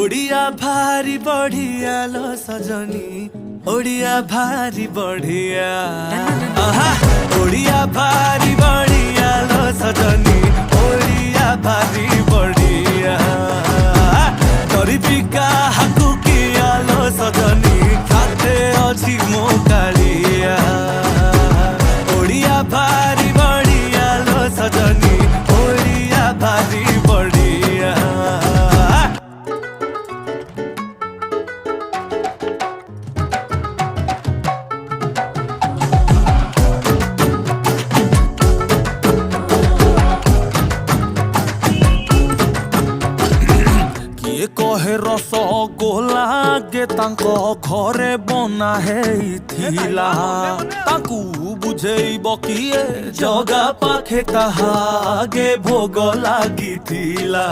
ओडिया भारी बढ़िया लो सजनी, ओडिया भारी बढ़िया। ओडिया भारी बढ़िया लो सजनी, ओडिया भारी बढ़िया। गरीबी का हाकु किया लो सजनी, खाते अच्छी मो कालिया। ओडिया भारी बढ़िया लो सजनी, ओडिया भारी बढ़िया। किए कहे रसगोला गे तांको घरे बना हेइथिला, ताकू बुझेइब किए जगा पाखे कहा गे भोग लागिथिला।